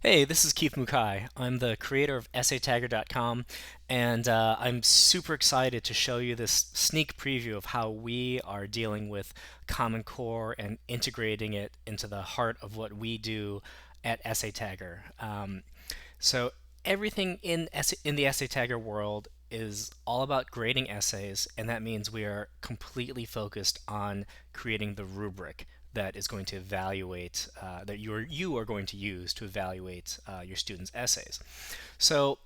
Hey, this is Keith Mukai. I'm the creator of EssayTagger.com, and I'm super excited to show you this sneak preview of how we are dealing with Common Core and integrating it into the heart of what we do at EssayTagger. So everything in the EssayTagger world is all about grading essays, and that means we are completely focused on creating the rubric that is going to evaluate that you are going to use to evaluate your students' essays. So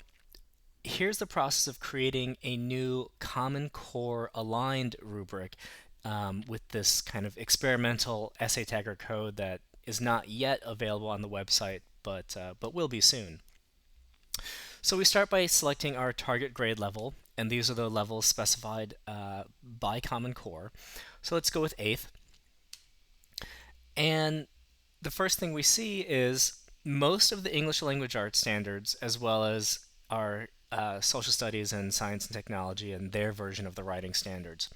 here's the process of creating a new Common Core aligned rubric with this kind of experimental EssayTagger code that is not yet available on the website, but will be soon. So we start by selecting our target grade level, and these are the levels specified by Common Core. So let's go with 8th. And the first thing we see is most of the English language arts standards, as well as our social studies and science and technology and their version of the writing standards.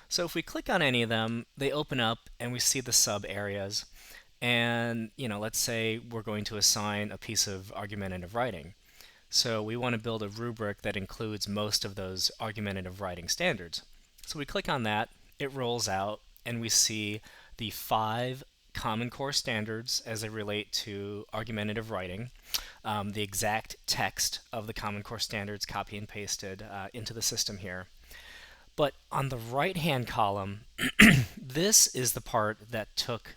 So if we click on any of them, they open up and we see the sub areas. And, let's say we're going to assign a piece of argumentative writing. So we want to build a rubric that includes most of those argumentative writing standards. So we click on that, it rolls out, and we see the 5 Common Core standards as they relate to argumentative writing, the exact text of the Common Core standards copy and pasted into the system here. But on the right-hand column, this is the part that took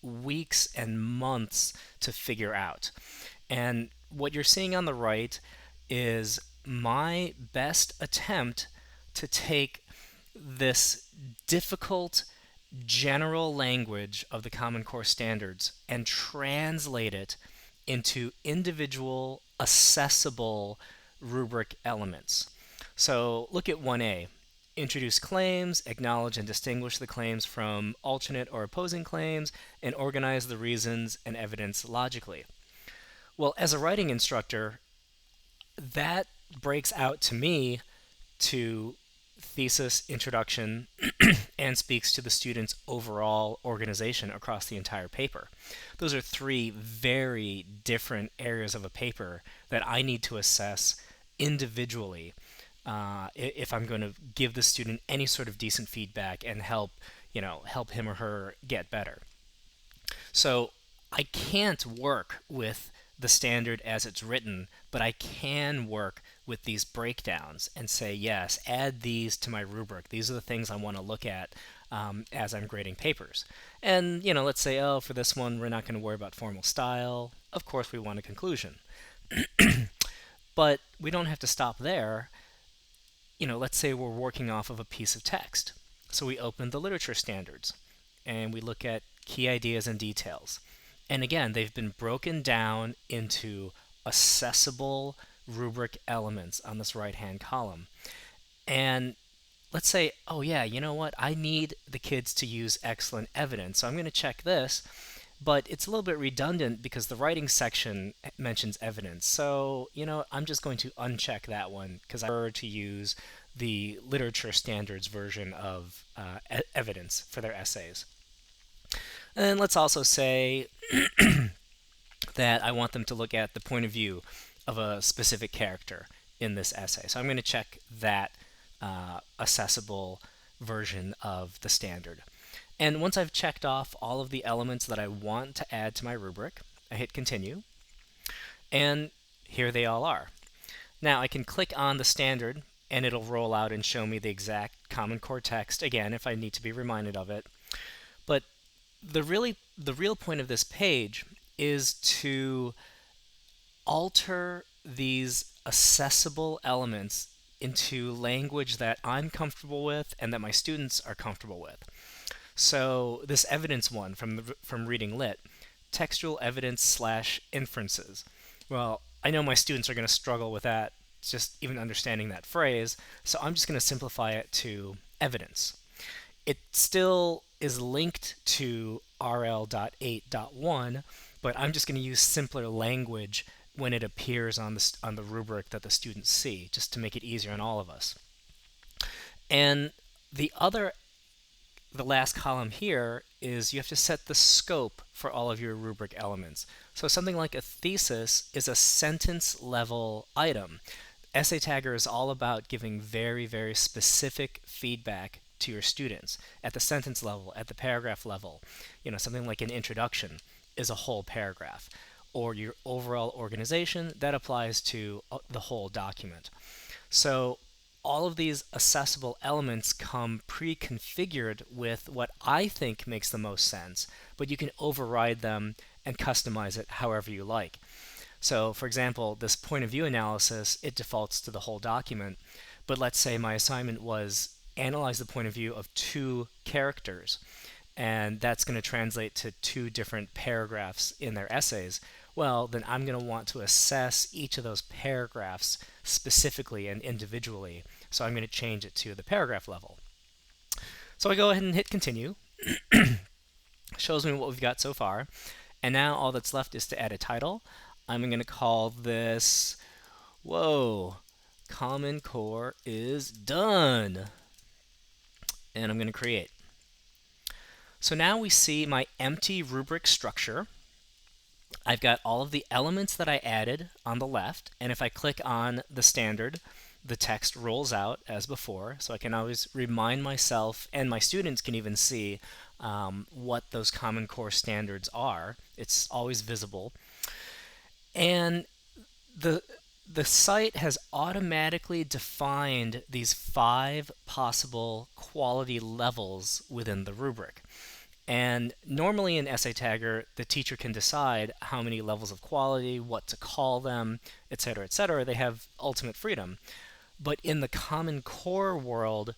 weeks and months to figure out. And what you're seeing on the right is my best attempt to take this difficult general language of the Common Core standards and translate it into individual accessible rubric elements. So look at 1A. Introduce claims, acknowledge and distinguish the claims from alternate or opposing claims, and organize the reasons and evidence logically. Well, as a writing instructor, that breaks out to me to thesis, introduction, and speaks to the student's overall organization across the entire paper. Those are 3 very different areas of a paper that I need to assess individually if I'm going to give the student any sort of decent feedback and help him or her get better. So I can't work with the standard as it's written, but I can work with these breakdowns and say, yes, add these to my rubric. These are the things I want to look at as I'm grading papers. And, let's say, oh, for this one, we're not going to worry about formal style. Of course, we want a conclusion. But we don't have to stop there. Let's say we're working off of a piece of text. So we open the literature standards and we look at key ideas and details. And again, they've been broken down into accessible rubric elements on this right-hand column. And let's say, oh yeah, you know what? I need the kids to use excellent evidence. So I'm going to check this, but it's a little bit redundant because the writing section mentions evidence. So, I'm just going to uncheck that one because I prefer to use the literature standards version of evidence for their essays. And let's also say that I want them to look at the point of view of a specific character in this essay. So I'm going to check that accessible version of the standard. And once I've checked off all of the elements that I want to add to my rubric, I hit continue, and here they all are. Now I can click on the standard and it'll roll out and show me the exact Common Core text, again, if I need to be reminded of it. But the real point of this page is to alter these accessible elements into language that I'm comfortable with and that my students are comfortable with. So this evidence one from Reading Lit, textual evidence slash inferences. Well, I know my students are going to struggle with that, just even understanding that phrase, so I'm just going to simplify it to evidence. It still is linked to rl.8.1, but I'm just going to use simpler language when it appears on the rubric that the students see, just to make it easier on all of us. And the other the last column here is you have to set the scope for all of your rubric elements. So something like a thesis is a sentence level item. Essay Tagger is all about giving very, very specific feedback to your students at the sentence level, at the paragraph level. Something like an introduction is a whole paragraph, or your overall organization, that applies to the whole document. So all of these accessible elements come pre-configured with what I think makes the most sense, but you can override them and customize it however you like. So for example, this point of view analysis, it defaults to the whole document, but let's say my assignment was analyze the point of view of two characters, and that's going to translate to two different paragraphs in their essays. Well, then I'm going to want to assess each of those paragraphs specifically and individually. So I'm going to change it to the paragraph level. So I go ahead and hit continue. Shows me what we've got so far. And now all that's left is to add a title. I'm going to call this, whoa, Common Core is done. And I'm going to create. So now we see my empty rubric structure. I've got all of the elements that I added on the left, and if I click on the standard, the text rolls out as before, so I can always remind myself, and my students can even see what those Common Core standards are. It's always visible. And the site has automatically defined these 5 possible quality levels within the rubric. And normally in EssayTagger, the teacher can decide how many levels of quality, what to call them, etc., etc. They have ultimate freedom. But in the Common Core world,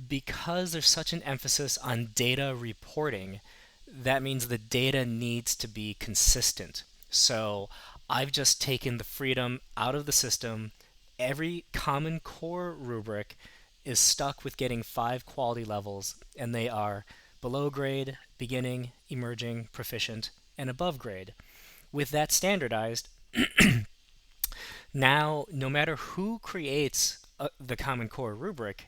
because there's such an emphasis on data reporting, that means the data needs to be consistent. So I've just taken the freedom out of the system. Every Common Core rubric is stuck with getting 5 quality levels, and they are below grade, beginning, emerging, proficient, and above grade. With that standardized, now no matter who creates the Common Core rubric,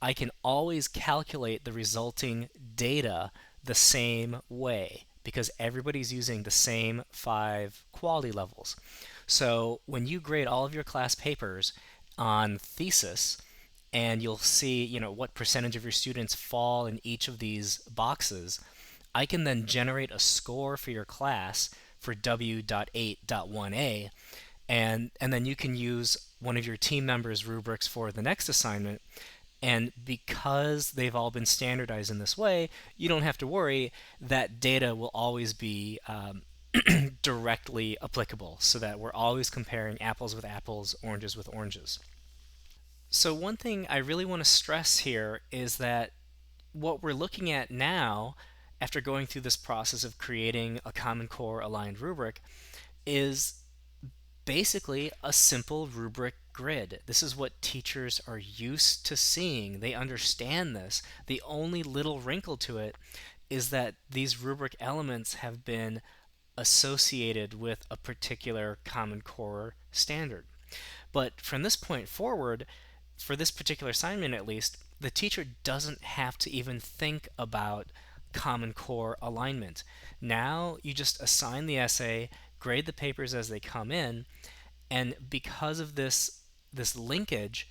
I can always calculate the resulting data the same way because everybody's using the same 5 quality levels. So when you grade all of your class papers on thesis, and you'll see, what percentage of your students fall in each of these boxes, I can then generate a score for your class for W.8.1a, and then you can use one of your team members' rubrics for the next assignment. And because they've all been standardized in this way, you don't have to worry. That data will always be directly applicable, so that we're always comparing apples with apples, oranges with oranges. So one thing I really want to stress here is that what we're looking at now, after going through this process of creating a Common Core aligned rubric, is basically a simple rubric grid. This is what teachers are used to seeing. They understand this. The only little wrinkle to it is that these rubric elements have been associated with a particular Common Core standard. But from this point forward, for this particular assignment at least, the teacher doesn't have to even think about Common Core alignment. Now you just assign the essay, grade the papers as they come in, and because of this linkage,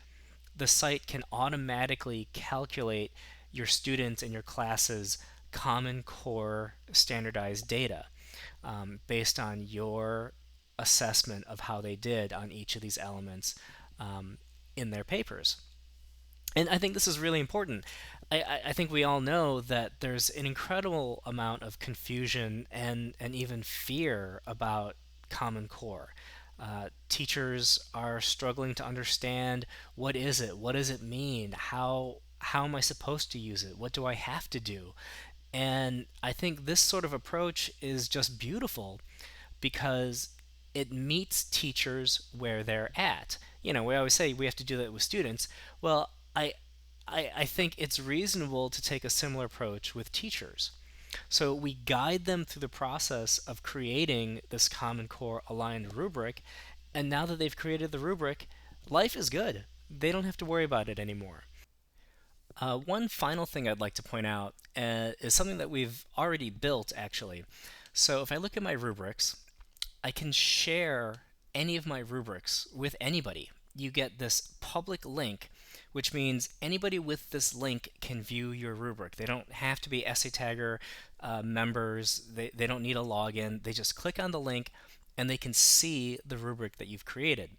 the site can automatically calculate your students and your classes' Common Core standardized data based on your assessment of how they did on each of these elements in their papers. And I think this is really important. I think we all know that there's an incredible amount of confusion and even fear about Common Core. Teachers are struggling to understand, what is it? What does it mean? How am I supposed to use it? What do I have to do? And I think this sort of approach is just beautiful because it meets teachers where they're at. We always say we have to do that with students. Well, I think it's reasonable to take a similar approach with teachers. So we guide them through the process of creating this Common Core aligned rubric, and now that they've created the rubric, life is good. They don't have to worry about it anymore. One final thing I'd like to point out is something that we've already built, actually. So if I look at my rubrics, I can share any of my rubrics with anybody. You get this public link, which means anybody with this link can view your rubric. They don't have to be EssayTagger members, they don't need a login. They just click on the link and they can see the rubric that you've created.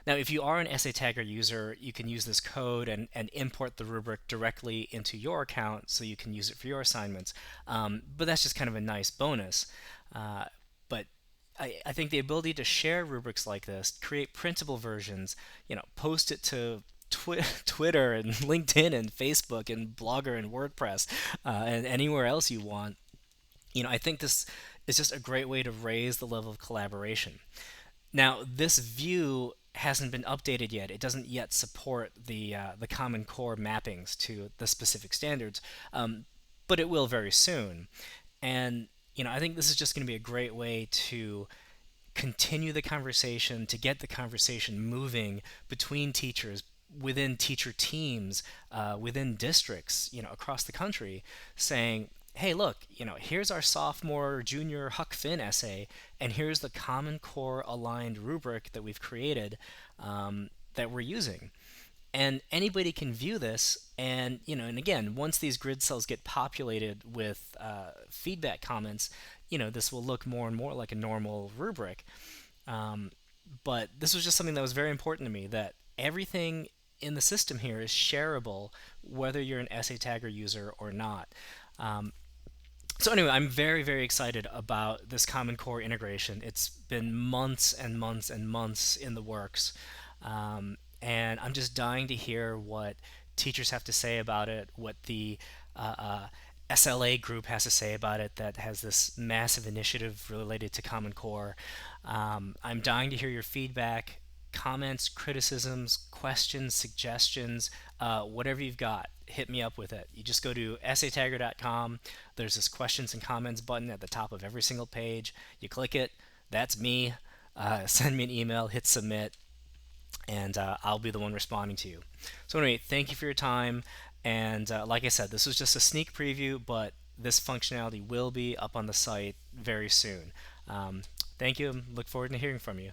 Now, if you are an EssayTagger user, you can use this code and import the rubric directly into your account so you can use it for your assignments. But that's just kind of a nice bonus. But I think the ability to share rubrics like this, create printable versions, post it to Twitter and LinkedIn and Facebook and Blogger and WordPress and anywhere else you want, I think this is just a great way to raise the level of collaboration. Now, this view hasn't been updated yet. It doesn't yet support the Common Core mappings to the specific standards, but it will very soon. And I think this is just going to be a great way to continue the conversation, to get the conversation moving between teachers, within teacher teams, within districts, across the country, saying, hey, look, here's our sophomore or junior Huck Finn essay, and here's the Common Core aligned rubric that we've created that we're using. And anybody can view this, and again, once these grid cells get populated with feedback comments, this will look more and more like a normal rubric. Um, but this was just something that was very important to me, that everything in the system here is shareable, whether you're an EssayTagger user or not. Um, so anyway, I'm very, very excited about this Common Core integration. It's been months and months and months in the works. And I'm just dying to hear what teachers have to say about it, what the SLA group has to say about it that has this massive initiative related to Common Core. I'm dying to hear your feedback, comments, criticisms, questions, suggestions, whatever you've got. Hit me up with it. You just go to essaytagger.com. There's this questions and comments button at the top of every single page. You click it. That's me. Send me an email, hit submit, and I'll be the one responding to you. So anyway, thank you for your time. And like I said, this was just a sneak preview, but this functionality will be up on the site very soon. Thank you, and look forward to hearing from you.